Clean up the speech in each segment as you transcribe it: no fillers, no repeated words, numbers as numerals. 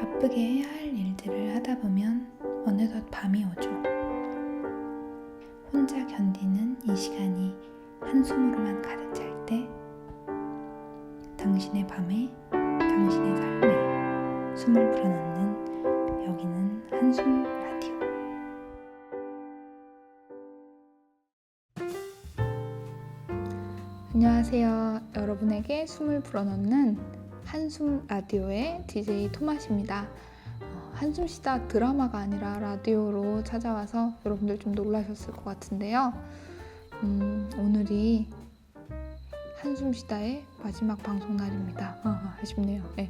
바쁘게 해야 할 일들을 하다 보면 어느덧 밤이 오죠. 혼자 견디는 이 시간이 한숨으로만 가득 찰 때 당신의 밤에 당신의 삶에 숨을 불어넣는 여기는 한숨 라디오. 안녕하세요. 여러분에게 숨을 불어넣는 한숨 라디오의 DJ 토마스입니다. 한숨 쉬다 드라마가 아니라 라디오로 찾아와서 여러분들 좀 놀라셨을 것 같은데요. 오늘이 한숨 쉬다의 마지막 방송 날입니다. 아쉽네요. 네.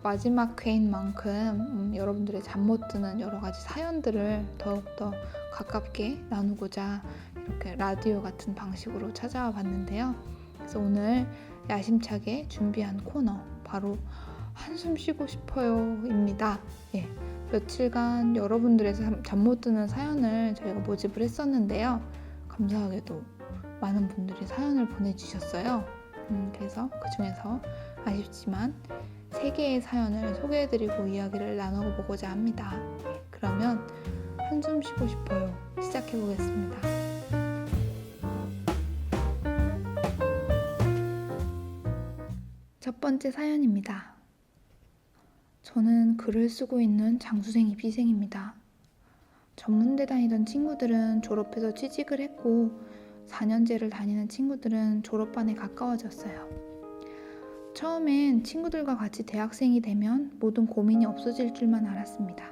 마지막 회인 만큼 여러분들의 잠 못 드는 여러 가지 사연들을 더욱더 가깝게 나누고자 이렇게 라디오 같은 방식으로 찾아와 봤는데요. 그래서 오늘 야심차게 준비한 코너 바로 한숨 쉬고 싶어요입니다. 예, 며칠간 여러분들의 잠 못 드는 사연을 저희가 모집을 했었는데요. 감사하게도 많은 분들이 사연을 보내주셨어요. 그래서 그 중에서 아쉽지만 3개의 사연을 소개해드리고 이야기를 나눠보고자 합니다. 그러면 한숨 쉬고 싶어요 시작해보겠습니다. 첫 번째 사연입니다. 저는 글을 쓰고 있는 장수생 입시생입니다. 전문대 다니던 친구들은 졸업해서 취직을 했고 4년제를 다니는 친구들은 졸업반에 가까워졌어요. 처음엔 친구들과 같이 대학생이 되면 모든 고민이 없어질 줄만 알았습니다.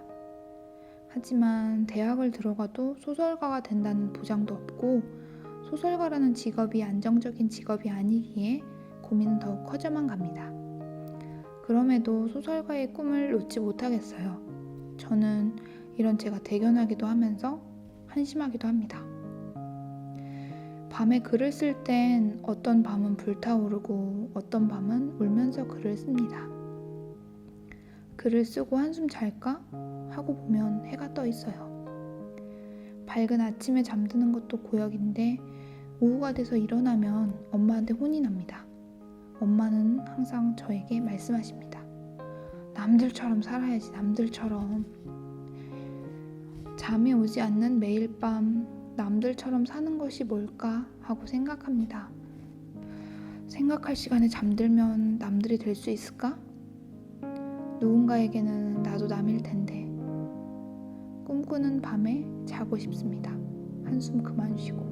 하지만 대학을 들어가도 소설가가 된다는 보장도 없고 소설가라는 직업이 안정적인 직업이 아니기에 고민은 더욱 커져만 갑니다. 그럼에도 소설가의 꿈을 놓지 못하겠어요. 저는 이런 제가 대견하기도 하면서 한심하기도 합니다. 밤에 글을 쓸 땐 어떤 밤은 불타오르고 어떤 밤은 울면서 글을 씁니다. 글을 쓰고 한숨 잘까? 하고 보면 해가 떠 있어요. 밝은 아침에 잠드는 것도 고역인데 오후가 돼서 일어나면 엄마한테 혼이 납니다. 엄마는 항상 저에게 말씀하십니다. 남들처럼 살아야지, 남들처럼. 잠이 오지 않는 매일 밤 남들처럼 사는 것이 뭘까 하고 생각합니다. 생각할 시간에 잠들면 남들이 될 수 있을까? 누군가에게는 나도 남일 텐데. 꿈꾸는 밤에 자고 싶습니다. 한숨 그만 쉬고.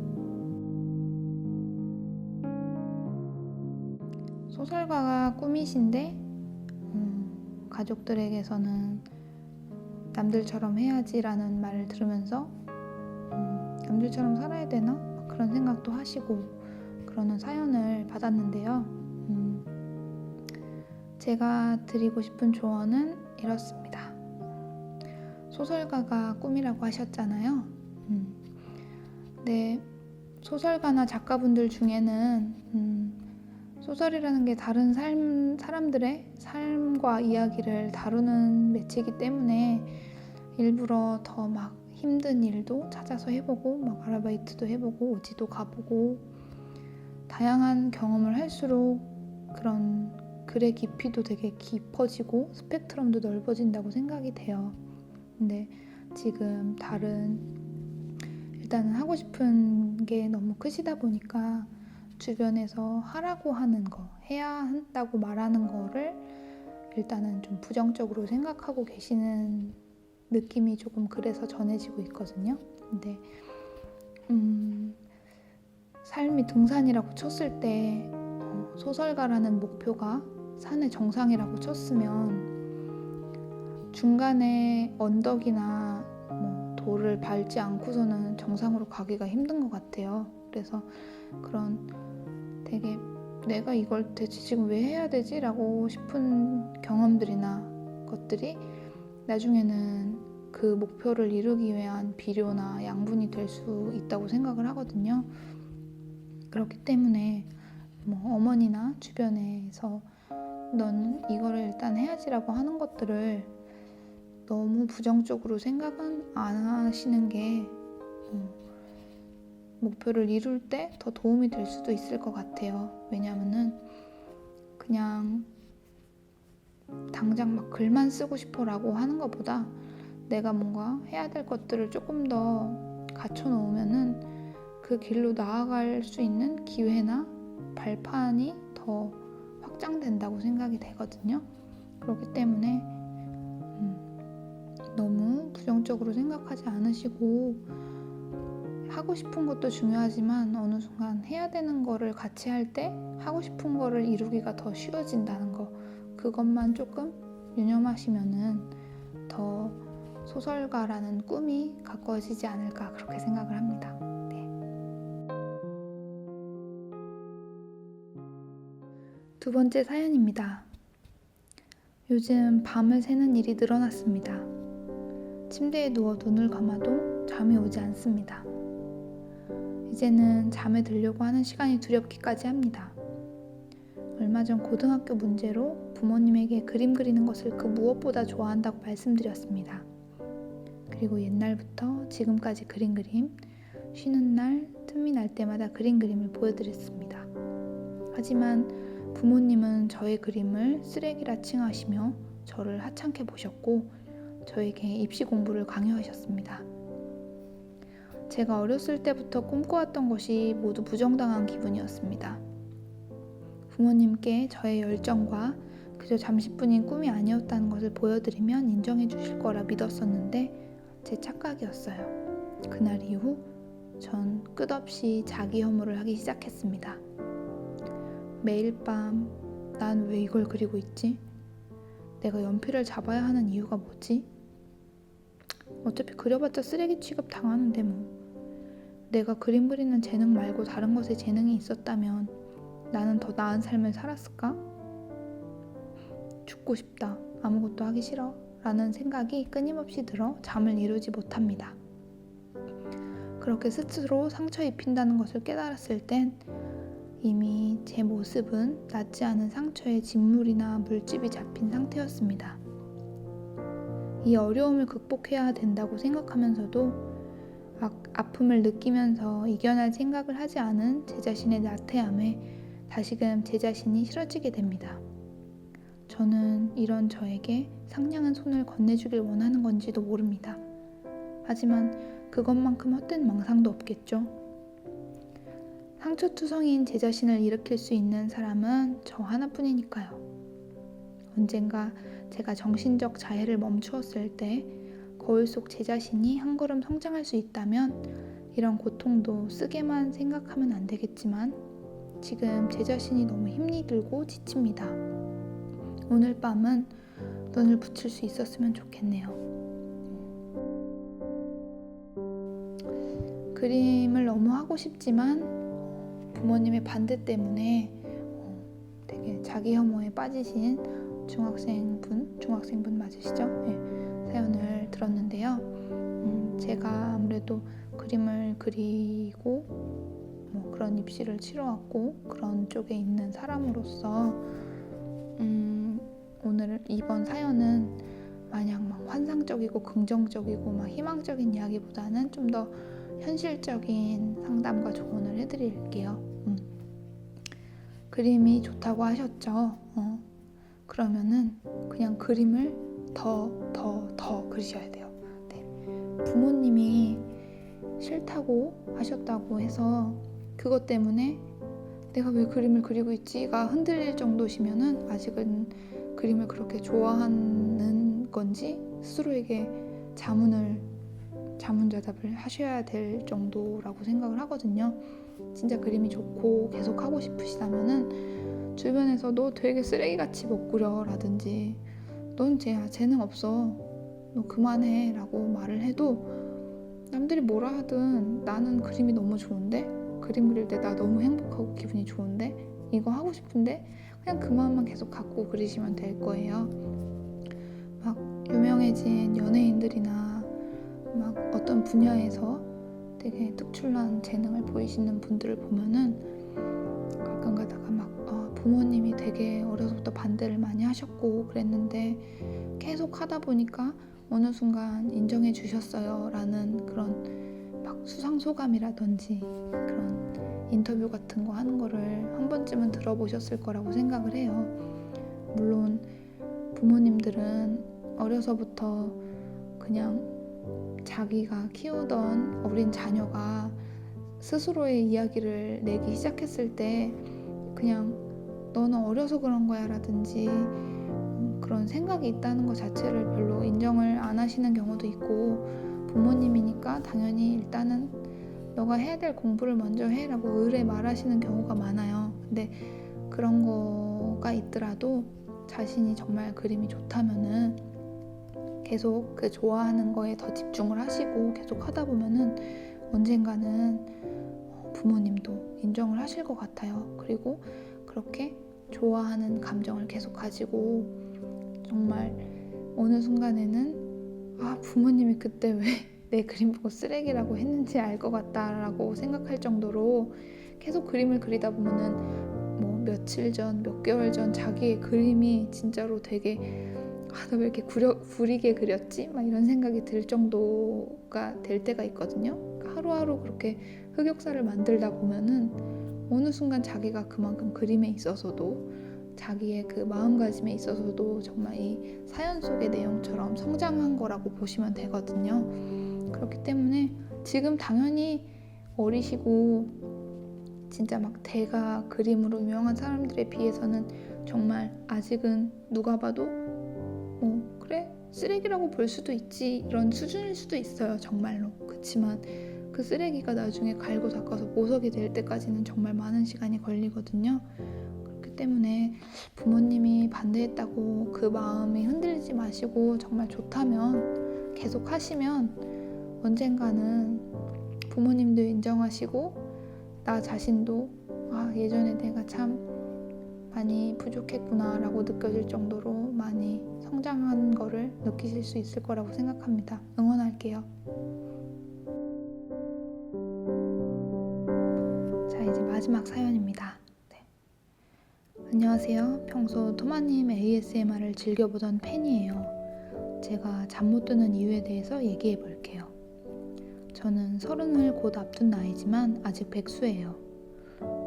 소설가가 꿈이신데 가족들에게서는 남들처럼 해야지라는 말을 들으면서 남들처럼 살아야 되나? 그런 생각도 하시고 그러는 사연을 받았는데요. 제가 드리고 싶은 조언은 이렇습니다. 소설가가 꿈이라고 하셨잖아요. 네, 소설가나 작가분들 중에는 소설이라는 게 다른 사람들의 삶과 이야기를 다루는 매체이기 때문에 일부러 더 막 힘든 일도 찾아서 해보고 막 아르바이트도 해보고 오지도 가보고 다양한 경험을 할수록 그런 글의 깊이도 되게 깊어지고 스펙트럼도 넓어진다고 생각이 돼요. 근데 지금 일단은 하고 싶은 게 너무 크시다 보니까 주변에서 하라고 하는 거, 해야 한다고 말하는 거를 일단은 좀 부정적으로 생각하고 계시는 느낌이 조금 그래서 전해지고 있거든요. 근데 삶이 등산이라고 쳤을 때 소설가라는 목표가 산의 정상이라고 쳤으면 중간에 언덕이나 돌을 밟지 않고서는 정상으로 가기가 힘든 것 같아요. 그래서 그런 되게 내가 이걸 대체 지금 왜 해야 되지? 라고 싶은 경험들이나 것들이 나중에는 그 목표를 이루기 위한 비료나 양분이 될 수 있다고 생각을 하거든요. 그렇기 때문에 어머니나 주변에서 넌 이거를 일단 해야지라고 하는 것들을 너무 부정적으로 생각은 안 하시는 게 목표를 이룰 때 더 도움이 될 수도 있을 것 같아요. 왜냐하면은 그냥 당장 막 글만 쓰고 싶어라고 하는 것보다 내가 뭔가 해야 될 것들을 조금 더 갖춰놓으면은 그 길로 나아갈 수 있는 기회나 발판이 더 확장된다고 생각이 되거든요. 그렇기 때문에 너무 부정적으로 생각하지 않으시고, 하고 싶은 것도 중요하지만 어느 순간 해야 되는 거를 같이 할 때 하고 싶은 거를 이루기가 더 쉬워진다는 거, 그것만 조금 유념하시면은 더 소설가라는 꿈이 가까워지지 않을까, 그렇게 생각을 합니다. 네. 두 번째 사연입니다. 요즘 밤을 새는 일이 늘어났습니다. 침대에 누워 눈을 감아도 잠이 오지 않습니다. 이제는 잠에 들려고 하는 시간이 두렵기까지 합니다. 얼마 전 고등학교 문제로 부모님에게 그림 그리는 것을 그 무엇보다 좋아한다고 말씀드렸습니다. 그리고 옛날부터 지금까지 그림, 쉬는 날, 틈이 날 때마다 그림을 보여드렸습니다. 하지만 부모님은 저의 그림을 쓰레기라 칭하시며 저를 하찮게 보셨고 저에게 입시 공부를 강요하셨습니다. 제가 어렸을 때부터 꿈꿔왔던 것이 모두 부정당한 기분이었습니다. 부모님께 저의 열정과 그저 잠시뿐인 꿈이 아니었다는 것을 보여드리면 인정해 주실 거라 믿었었는데 제 착각이었어요. 그날 이후 전 끝없이 자기 혐오를 하기 시작했습니다. 매일 밤 난 왜 이걸 그리고 있지? 내가 연필을 잡아야 하는 이유가 뭐지? 어차피 그려봤자 쓰레기 취급 당하는데 뭐. 내가 그림 그리는 재능 말고 다른 것에 재능이 있었다면 나는 더 나은 삶을 살았을까? 죽고 싶다. 아무것도 하기 싫어. 라는 생각이 끊임없이 들어 잠을 이루지 못합니다. 그렇게 스스로 상처 입힌다는 것을 깨달았을 땐 이미 제 모습은 낫지 않은 상처에 진물이나 물집이 잡힌 상태였습니다. 이 어려움을 극복해야 된다고 생각하면서도 아픔을 느끼면서 이겨낼 생각을 하지 않은 제 자신의 나태함에 다시금 제 자신이 싫어지게 됩니다. 저는 이런 저에게 상냥한 손을 건네주길 원하는 건지도 모릅니다. 하지만 그것만큼 헛된 망상도 없겠죠. 상처투성이인 제 자신을 일으킬 수 있는 사람은 저 하나뿐이니까요. 언젠가 제가 정신적 자해를 멈추었을 때 거울 속 제 자신이 한 걸음 성장할 수 있다면 이런 고통도 쓰게만 생각하면 안 되겠지만 지금 제 자신이 너무 힘이 들고 지칩니다. 오늘 밤은 눈을 붙일 수 있었으면 좋겠네요. 그림을 너무 하고 싶지만 부모님의 반대 때문에 되게 자기 혐오에 빠지신 중학생분 맞으시죠? 네, 사연을 들었는데요. 제가 아무래도 그림을 그리고 그런 입시를 치러왔고 그런 쪽에 있는 사람으로서 오늘 이번 사연은 마냥 막 환상적이고 긍정적이고 막 희망적인 이야기보다는 좀 더 현실적인 상담과 조언을 해드릴게요. 그림이 좋다고 하셨죠? 그러면은 그냥 그림을 더 그리셔야 돼요. 네. 부모님이 싫다고 하셨다고 해서 그것 때문에 내가 왜 그림을 그리고 있지가 흔들릴 정도시면은 아직은 그림을 그렇게 좋아하는 건지 스스로에게 자문자답을 하셔야 될 정도라고 생각을 하거든요. 진짜 그림이 좋고 계속 하고 싶으시다면은 주변에서 너 되게 쓰레기같이 못 그려 라든지 넌 재능 없어 너 그만해 라고 말을 해도 남들이 뭐라 하든 나는 그림이 너무 좋은데 그림 그릴 때 나 너무 행복하고 기분이 좋은데 이거 하고 싶은데 그냥 그 마음만 계속 갖고 그리시면 될 거예요. 막 유명해진 연예인들이나 막 어떤 분야에서 되게 특출난 재능을 보이시는 분들을 보면은 가끔 가다가 막 부모님이 되게 어려서부터 반대를 많이 하셨고 그랬는데 계속 하다 보니까 어느 순간 인정해 주셨어요 라는 그런 막 수상소감이라든지 그런 인터뷰 같은 거 하는 거를 한 번쯤은 들어보셨을 거라고 생각을 해요. 물론 부모님들은 어려서부터 그냥 자기가 키우던 어린 자녀가 스스로의 이야기를 내기 시작했을 때 그냥 너는 어려서 그런 거야 라든지 그런 생각이 있다는 것 자체를 별로 인정을 안 하시는 경우도 있고, 부모님이니까 당연히 일단은 너가 해야 될 공부를 먼저 해 라고 의뢰 말하시는 경우가 많아요. 근데 그런 거가 있더라도 자신이 정말 그림이 좋다면은 계속 그 좋아하는 거에 더 집중을 하시고 계속 하다 보면은 언젠가는 부모님도 인정을 하실 것 같아요. 그리고 그렇게 좋아하는 감정을 계속 가지고 정말 어느 순간에는 부모님이 그때 왜 내 그림 보고 쓰레기라고 했는지 알 것 같다라고 생각할 정도로 계속 그림을 그리다 보면은 뭐 며칠 전, 몇 개월 전 자기의 그림이 진짜로 되게 나 왜 이렇게 구리게 그렸지? 막 이런 생각이 들 정도가 될 때가 있거든요. 그러니까 하루하루 그렇게 흑역사를 만들다 보면은 어느 순간 자기가 그만큼 그림에 있어서도 자기의 그 마음가짐에 있어서도 정말 이 사연 속의 내용처럼 성장한 거라고 보시면 되거든요. 그렇기 때문에 지금 당연히 어리시고 진짜 막 대가 그림으로 유명한 사람들에 비해서는 정말 아직은 누가 봐도 그래? 쓰레기라고 볼 수도 있지 이런 수준일 수도 있어요. 정말로. 그치만 그 쓰레기가 나중에 갈고 닦아서 보석이 될 때까지는 정말 많은 시간이 걸리거든요. 그렇기 때문에 부모님이 반대했다고 그 마음이 흔들리지 마시고 정말 좋다면 계속 하시면 언젠가는 부모님도 인정하시고 나 자신도 예전에 내가 참 많이 부족했구나 라고 느껴질 정도로 많이 성장한 거를 느끼실 수 있을 거라고 생각합니다. 응원할게요. 자, 이제 마지막 사연입니다. 네. 안녕하세요. 평소 토마님 ASMR을 즐겨보던 팬이에요. 제가 잠 못 드는 이유에 대해서 얘기해 볼게요. 저는 30을 곧 앞둔 나이지만 아직 백수예요.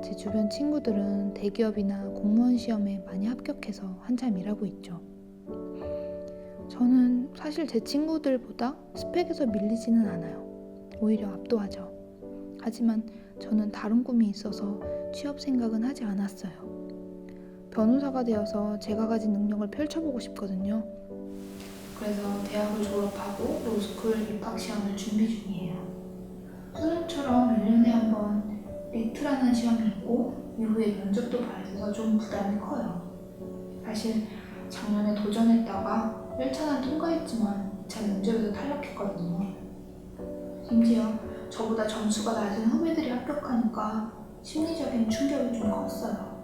제 주변 친구들은 대기업이나 공무원 시험에 많이 합격해서 한참 일하고 있죠. 저는 사실 제 친구들보다 스펙에서 밀리지는 않아요. 오히려 압도하죠. 하지만 저는 다른 꿈이 있어서 취업 생각은 하지 않았어요. 변호사가 되어서 제가 가진 능력을 펼쳐보고 싶거든요. 그래서 대학을 졸업하고 로스쿨 입학시험을 준비 중이에요. 수능처럼 1년에 한 번 리트라는 시험이 있고 이후에 면접도 봐야 돼서 좀 부담이 커요. 사실 작년에 도전했다가 1차는 통과했지만 2차 면접에서 탈락했거든요. 심지어 저보다 점수가 낮은 후배들이 합격하니까 심리적인 충격이 좀 컸어요.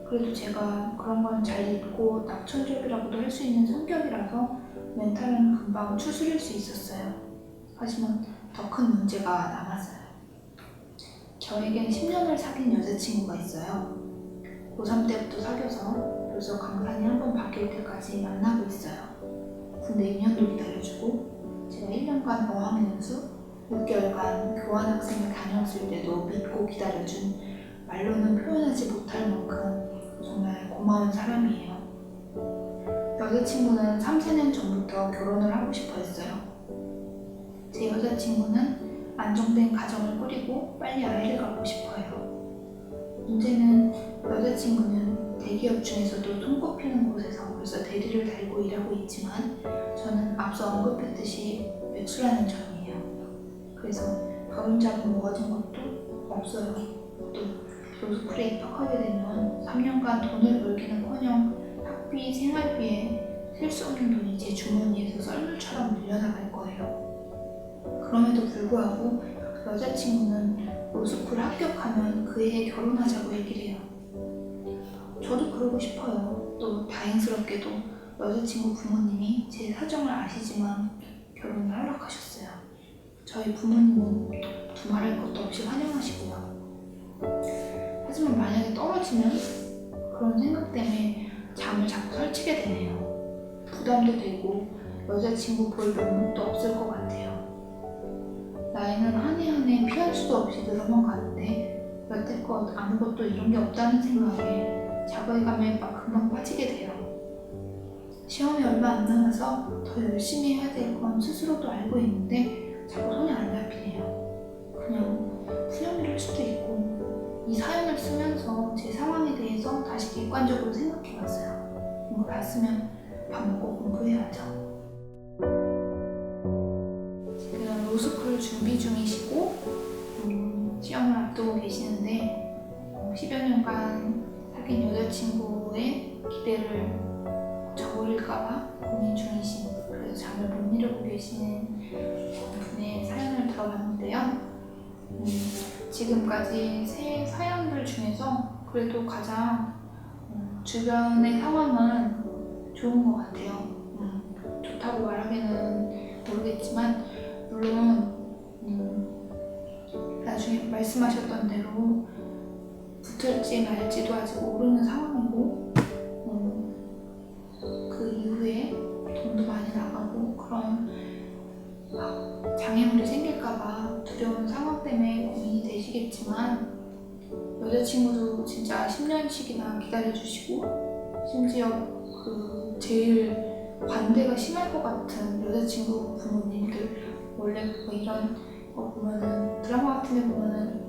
그래도 제가 그런 건 잘 읽고 낙천적이라고도 할 수 있는 성격이라서 멘탈은 금방 추스릴 수 있었어요. 하지만 더 큰 문제가 남았어요. 저에겐 10년을 사귄 여자친구가 있어요. 고3 때부터 사귀어서 벌써 강산이 한 번 바뀔 때까지 만나고 있어요. 군대 2년도 기다려주고 제가 1년간 어학연수, 6개월간 교환학생을 다녀왔을 때도 믿고 기다려준 말로는 표현하지 못할 만큼 정말 고마운 사람이에요. 여자친구는 3-4년 전부터 결혼을 하고 싶어 했어요. 제 여자친구는 안정된 가정을 꾸리고 빨리 아이를 갖고 싶어요. 문제는 여자친구는 대기업 중에서도 손꼽히는 곳에서 벌써 대리를 달고 일하고 있지만 저는 앞서 언급했듯이 백수라는 점이에요. 그래서 결혼 자금 모아둔 것도 없어요. 또 로스쿨에 입학하게 되면 3년간 돈을 벌기는커녕 학비, 생활비에 셀 수 없는 돈이 제 주머니에서 썰물처럼 밀려나갈 거예요. 그럼에도 불구하고 여자친구는 로스쿨 합격하면 그해 결혼하자고 얘기를 해요. 저도 그러고 싶어요. 또 다행스럽게도 여자친구 부모님이 제 사정을 아시지만 결혼을 허락하셨어요. 저희 부모님은 두말할 것도 없이 환영하시고요. 하지만 만약에 떨어지면 그런 생각 때문에 잠을 자꾸 설치게 되네요. 부담도 되고 여자친구 볼 면목도 없을 것 같아요. 나이는 한 해 한 해 피할 수도 없이 늘어만 가는데 여태껏 아무것도 이런 게 없다는 생각에 자괴감에 금방 빠지게 돼요. 시험이 얼마 안 남아서 더 열심히 해야 될 건 스스로도 알고 있는데 자꾸 손이 안 잡히네요. 그냥 후렴일 수도 있고 이 사연을 쓰면서 제 상황에 대해서 다시 객관적으로 생각해봤어요. 이거 봤으면 밥 먹고 공부해야죠. 지금 로스쿨 준비 중이시고 시험을 앞두고 계시는데 10여 년간 사귄 여자친구의 기대를 저버릴까봐 고민 중이신, 그래서 잠을 못 이루고 계시는 분의 사연을 들어봤는데요. 지금까지 세 사연들 중에서 그래도 가장 주변의 상황은 좋은 것 같아요. 좋다고 말하기는 모르겠지만 물론 나중에 말씀하셨던 대로 붙을지 말지도 아직 모르는 상황이고 그 이후에 돈도 많이 나가고 그런 장애물이 생길까봐 두려운 상황 때문에 고민이 되시겠지만 여자친구도 진짜 10년씩이나 기다려주시고 심지어 그 제일 반대가 심할 것 같은 여자친구 부모님들, 원래 뭐 이런 거 보면은 드라마 같은 데 보면은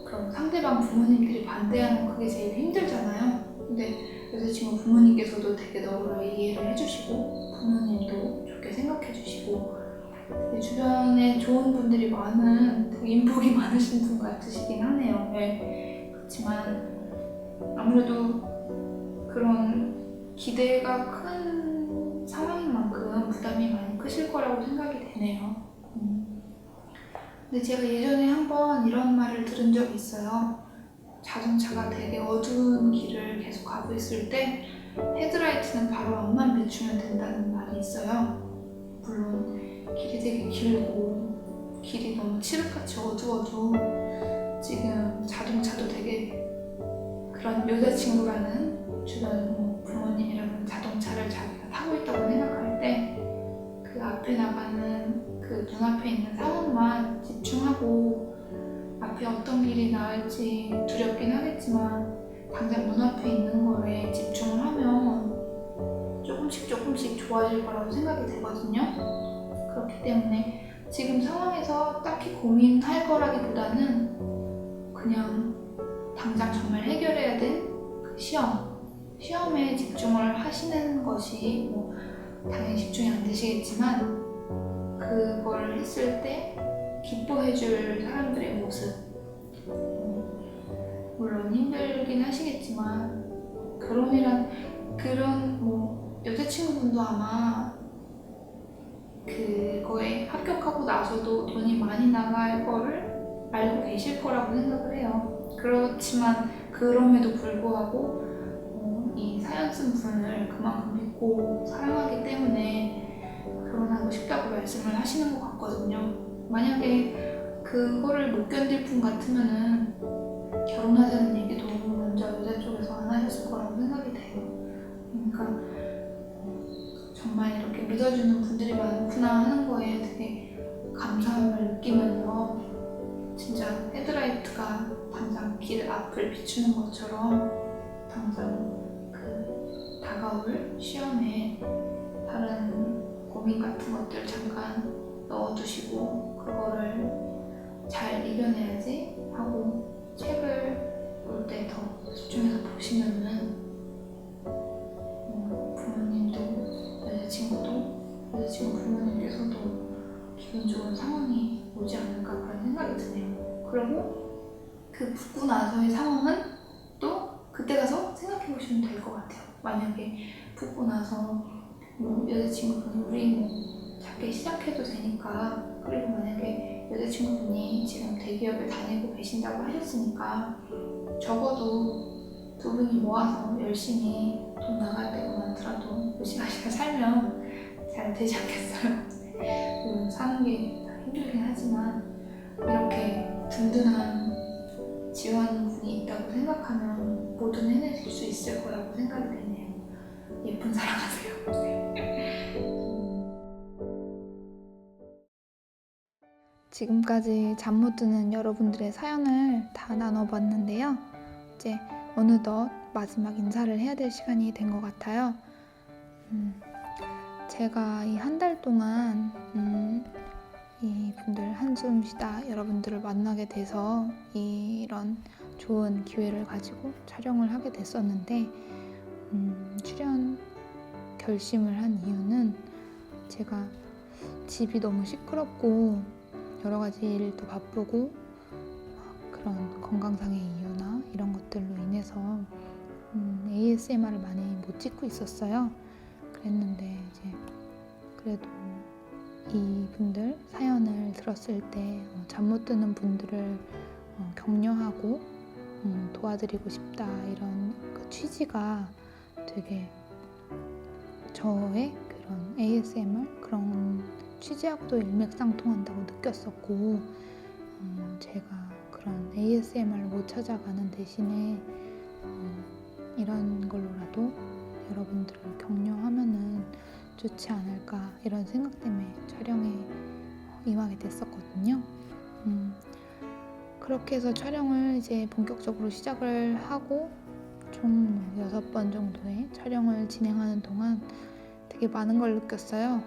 그런 상대방 부모님들이 반대하는 그게 제일 힘들잖아요. 근데 여자친구 부모님께서도 되게 너무 이해를 해주시고 부모님도 좋게 생각해주시고 주변에 좋은 분들이 많은 되게 인복이 많으신 분 같으시긴 하네요. 네. 그렇지만 아무래도 그런 기대가 큰 상황인 만큼 부담이 많이 크실 거라고 생각이 되네요. 근데 제가 예전에 한번 이런 말을 들은 적이 있어요. 자동차가 되게 어두운 길을 계속 가고 있을 때 헤드라이트는 바로 앞만 비추면 된다는 말이 있어요. 물론 길이 되게 길고 길이 너무 칠흑같이 어두워도 지금 자동차도 되게 그런 여자친구라는 주변 부모님이라는 자동차를 자기가 타고 있다고 생각할 때 그 앞에 나가는 그 눈앞에 있는 상황만 집중하고 앞에 어떤 길이 나을지 두렵긴 하겠지만 당장 눈앞에 있는 거에 집중을 하면 조금씩 좋아질 거라고 생각이 되거든요. 그렇기 때문에 지금 상황에서 딱히 고민할 거라기보다는 그냥 당장 정말 해결해야 될 그 시험에 집중을 하시는 것이 뭐 당연히 집중이 안 되시겠지만 그걸 했을 때 기뻐해줄 사람들의 모습, 물론 힘들긴 하시겠지만 그런 뭐 여자친구분도 아마 그거에 합격하고 나서도 돈이 많이 나갈 거를 알고 계실 거라고 생각을 해요. 그렇지만 그럼에도 불구하고 이 사연 쓴 분을 그만큼 믿고 사랑하기 때문에 결혼하고 싶다고 말씀을 하시는 것 같거든요. 만약에 그거를 못 견딜 분 같으면은 결혼하자는 얘기도 먼저 여자 쪽에서 안 하셨을 거라고 생각이 돼요. 그러니까 정말 이렇게 믿어주는 분들이 많구나 하는 거에 되게 감사함을 느끼면서 진짜 헤드라이트가 당장 길 앞을 비추는 것처럼 당장 그 다가올 시험에 다른 고민 같은 것들 잠깐 넣어두시고 그거를 잘 이겨내야지 하고 책을 볼 때 더 집중해서 보시면은 부모님도 여자친구 부모님께서도 기분 좋은 상황이 오지 않을까 그런 생각이 드네요. 그리고 그 붙고 나서의 상황은 또 그때 가서 생각해 보시면 될 것 같아요. 만약에 붙고 나서 여자친구분이 우리 작게 시작해도 되니까, 그리고 만약에 여자친구분이 지금 대기업에 다니고 계신다고 하셨으니까 적어도 두 분이 모아서 열심히 돈 나갈 때가 많더라도 몇 시간씩 살면 잘 되지 않겠어요? 사는 게 힘들긴 하지만 이렇게 든든한 지원군이 있다고 생각하면 뭐든 해낼 수 있을 거라고 생각이 되네요. 예쁜 사랑하세요. 지금까지 잠 못 드는 여러분들의 사연을 다 나눠봤는데요. 이제 어느덧 마지막 인사를 해야 될 시간이 된 것 같아요. 제가 이 한 달 동안 이분들 한숨 쉬다 여러분들을 만나게 돼서 이런 좋은 기회를 가지고 촬영을 하게 됐었는데 출연 결심을 한 이유는 제가 집이 너무 시끄럽고 여러 가지 일도 바쁘고 그런 건강상의 이유나 이런 것들로 인해서 ASMR을 많이 못 찍고 있었어요. 그랬는데 이제 그래도 이분들 사연을 들었을 때 잠 못 드는 분들을 격려하고 도와드리고 싶다 이런 그 취지가 되게 저의 그런 ASMR 그런 취지하고도 일맥상통한다고 느꼈었고 제가 그런 ASMR을 못 찾아가는 대신에 이런 걸로라도 여러분들을 격려하면은 좋지 않을까 이런 생각 때문에 촬영에 임하게 됐었거든요. 그렇게 해서 촬영을 이제 본격적으로 시작을 하고 총 6번 정도의 촬영을 진행하는 동안 되게 많은 걸 느꼈어요.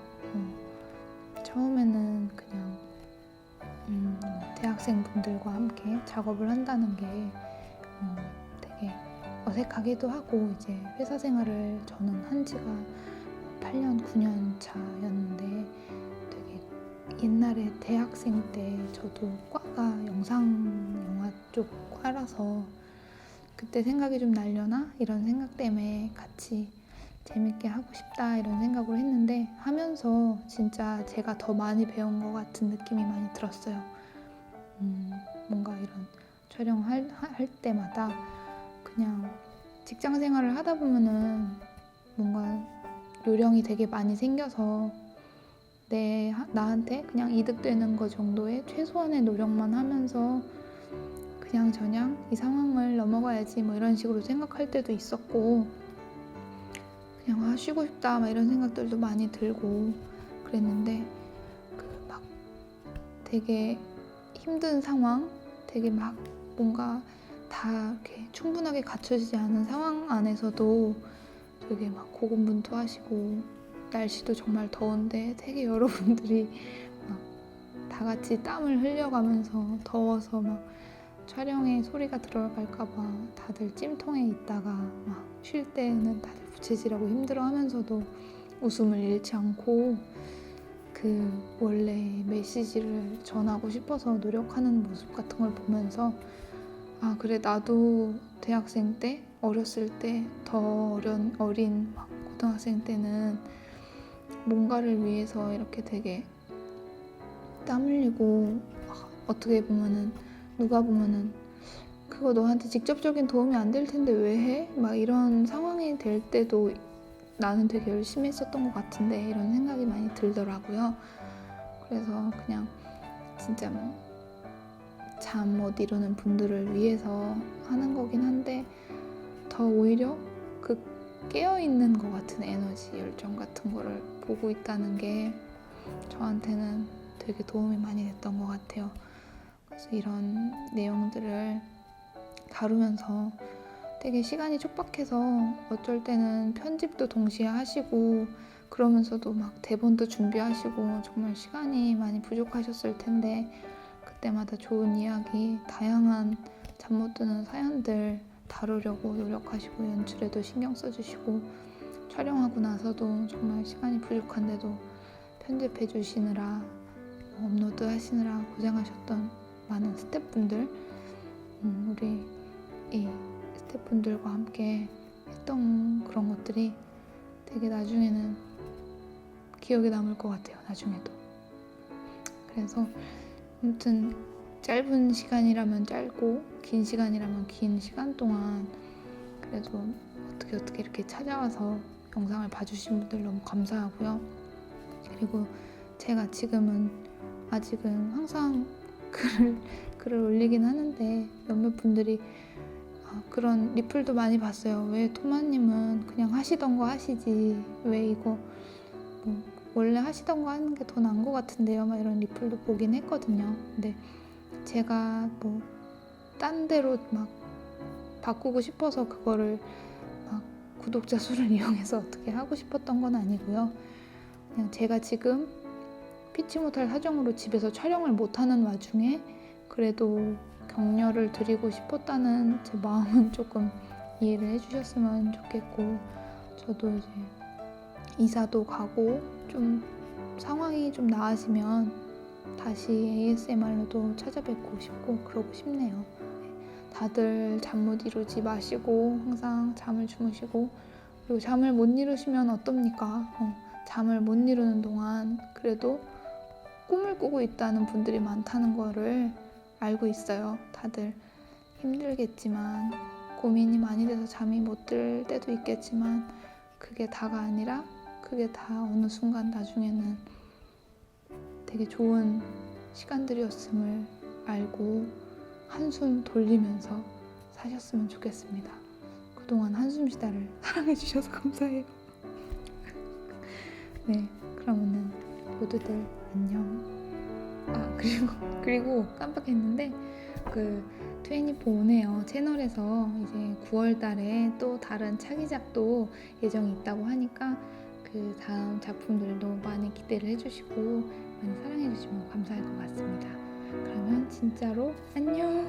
처음에는 그냥 대학생분들과 함께 작업을 한다는 게 되게 어색하기도 하고 이제 회사 생활을 저는 한 지가 8년, 9년 차였는데 되게 옛날에 대학생 때 저도 과가 영화 쪽 과라서 그때 생각이 좀 날려나 이런 생각 때문에 같이 재밌게 하고 싶다 이런 생각을 했는데 하면서 진짜 제가 더 많이 배운 것 같은 느낌이 많이 들었어요. 뭔가 이런 촬영할 때마다 그냥 직장 생활을 하다 보면은 뭔가 요령이 되게 많이 생겨서 나한테 그냥 이득되는 거 정도의 최소한의 노력만 하면서 그냥 이 상황을 넘어가야지 뭐 이런 식으로 생각할 때도 있었고 그냥 쉬고 싶다 막 이런 생각들도 많이 들고 그랬는데 막 되게 힘든 상황 되게 막 뭔가 다 이렇게 충분하게 갖춰지지 않은 상황 안에서도 되게 막 고군분투하시고 날씨도 정말 더운데 되게 여러분들이 막 다 같이 땀을 흘려가면서 더워서 막 촬영에 소리가 들어갈까봐 다들 찜통에 있다가 막 쉴 때는 다들 부채질하고 힘들어하면서도 웃음을 잃지 않고 그 원래 메시지를 전하고 싶어서 노력하는 모습 같은 걸 보면서 아 그래 나도 대학생 때 어렸을 때 더 어린 막 고등학생 때는 뭔가를 위해서 이렇게 되게 땀 흘리고 어떻게 보면은 누가 보면은 그거 너한테 직접적인 도움이 안 될 텐데 왜 해? 막 이런 상황이 될 때도 나는 되게 열심히 했었던 것 같은데 이런 생각이 많이 들더라고요. 그래서 그냥 진짜 뭐 잠 못 이루는 분들을 위해서 하는 거긴 한데 더 오히려 그 깨어있는 것 같은 에너지, 열정 같은 거를 보고 있다는 게 저한테는 되게 도움이 많이 됐던 것 같아요. 그래서 이런 내용들을 다루면서 되게 시간이 촉박해서 어쩔 때는 편집도 동시에 하시고 그러면서도 막 대본도 준비하시고 정말 시간이 많이 부족하셨을 텐데 그때마다 좋은 이야기, 다양한 잠 못 드는 사연들 다루려고 노력하시고 연출에도 신경 써주시고 촬영하고 나서도 정말 시간이 부족한데도 편집해 주시느라 업로드 하시느라 고생하셨던 많은 스태프분들 우리 이 스태프분들과 함께 했던 그런 것들이 되게 나중에는 기억에 남을 것 같아요. 나중에도. 그래서 아무튼 짧은 시간이라면 짧고 긴 시간이라면 긴 시간 동안 그래도 어떻게 이렇게 찾아와서 영상을 봐주신 분들 너무 감사하고요. 그리고 제가 지금은 아직은 항상 글을 올리긴 하는데 몇몇 분들이 그런 리플도 많이 봤어요. 왜 토마님은 그냥 하시던 거 하시지 왜 이거 뭐 원래 하시던 거 하는 게 더 나은 것 같은데요 막 이런 리플도 보긴 했거든요. 근데 제가 뭐 딴 데로 막 바꾸고 싶어서 그거를 막 구독자 수를 이용해서 어떻게 하고 싶었던 건 아니고요. 그냥 제가 지금 피치 못할 사정으로 집에서 촬영을 못하는 와중에 그래도 격려를 드리고 싶었다는 제 마음은 조금 이해를 해주셨으면 좋겠고, 저도 이제 이사도 가고 좀 상황이 좀 나아지면 다시 ASMR로도 찾아뵙고 싶고 그러고 싶네요. 다들 잠 못 이루지 마시고 항상 잠을 주무시고, 그리고 잠을 못 이루시면 어떻습니까? 잠을 못 이루는 동안 그래도 꿈을 꾸고 있다는 분들이 많다는 거를 알고 있어요. 다들 힘들겠지만, 고민이 많이 돼서 잠이 못 들 때도 있겠지만, 그게 다가 아니라 그게 다 어느 순간 나중에는 되게 좋은 시간들이었음을 알고 한숨 돌리면서 사셨으면 좋겠습니다. 그동안 한숨 쉬다를 사랑해 주셔서 감사해요. 네, 그러면은 모두들 안녕. 그리고 깜빡했는데, 그 24 오네요 채널에서 이제 9월 달에 또 다른 차기작도 예정이 있다고 하니까 그 다음 작품들도 많이 기대를 해주시고 많이 사랑해주시면 감사할 것 같습니다. 그러면 진짜로 안녕.